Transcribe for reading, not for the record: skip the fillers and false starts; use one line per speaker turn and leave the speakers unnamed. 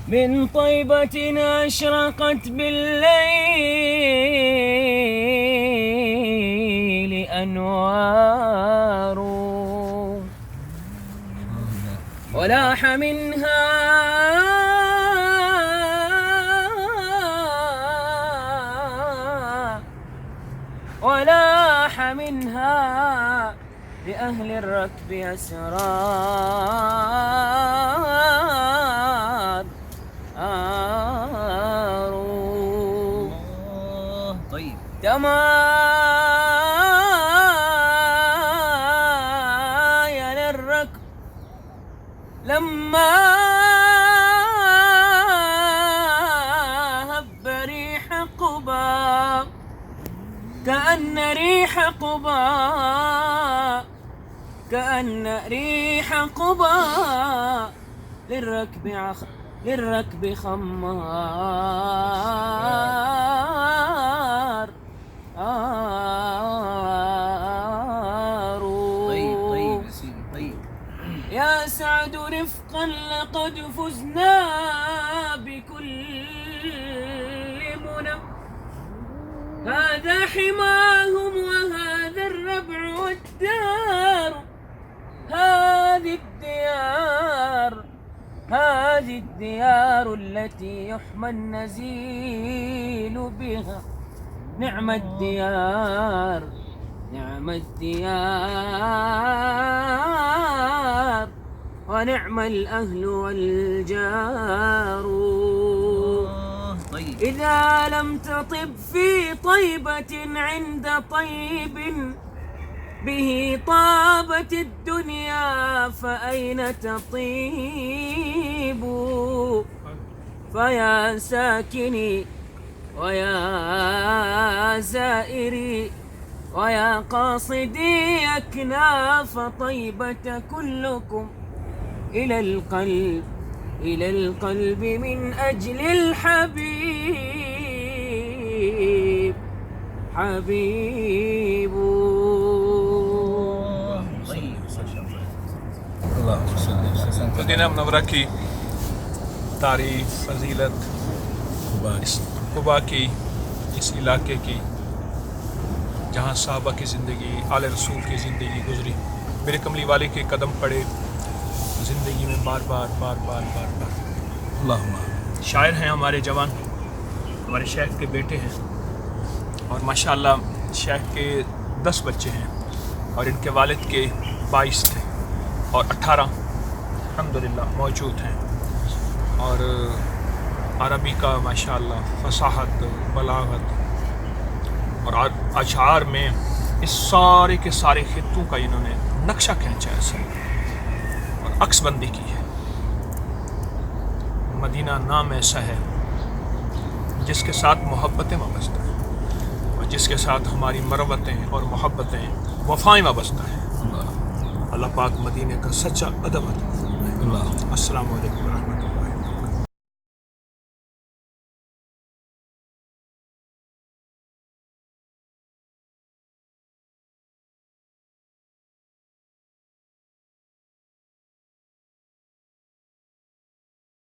من طيبة أشرقت بالليل أنوار، ولاح منها لأهل الركب أسرار.
طيب
تمايل الركب لما هب ريح قبا، كأن ريح قبا للركب خمار.
طيب يا سيدي طيب.
يا سعد رفقا لقد فزنا بكل منى، هذا حماهم وهذا الربع والدار. هذه الديار التي يحمى النزيل بها. نعم الديار ونعم الأهل والجار.
طيب
إذا لم تطب في طيبة عند طيب به طابت الدنيا، فأين تطيب؟ فيا ساكني ويا زائري ويا قاصدي أكناف طيبة، كلكم إلى القلب من أجل الحبيب حبيب.
Medina Munawwara की तारीफ, फजीलत, कुबा की, इस इलाके की जहाँ साहबा की ज़िंदगी, आले रसूल की ज़िंदगी गुजरी, मेरे कमली वाले के कदम पड़े ज़िंदगी में बार बार। शायर हैं हमारे जवान, हमारे शेख के बेटे हैं और माशाअल्लाह शेख के 10 बच्चे हैं और इनके वालिद के 22 थे और 18 अल्हम्दुलिल्लाह मौजूद हैं। और अरबी का माशाअल्लाह फसाहत, बलागत और अशार में इस सारे के सारे खित्तों का इन्होंने नक्शा खींचा है और अक्सबंदी की है। मदीना नाम ऐसा है जिसके साथ मोहब्बतें वाबस्ता हैं और जिसके साथ हमारी मरवतें और मोहब्बतें वफ़ाएं वाबस्ता हैं। अल्लाह पाक मदीने का सच्चा अदब। अस्सलामु अलैकुम।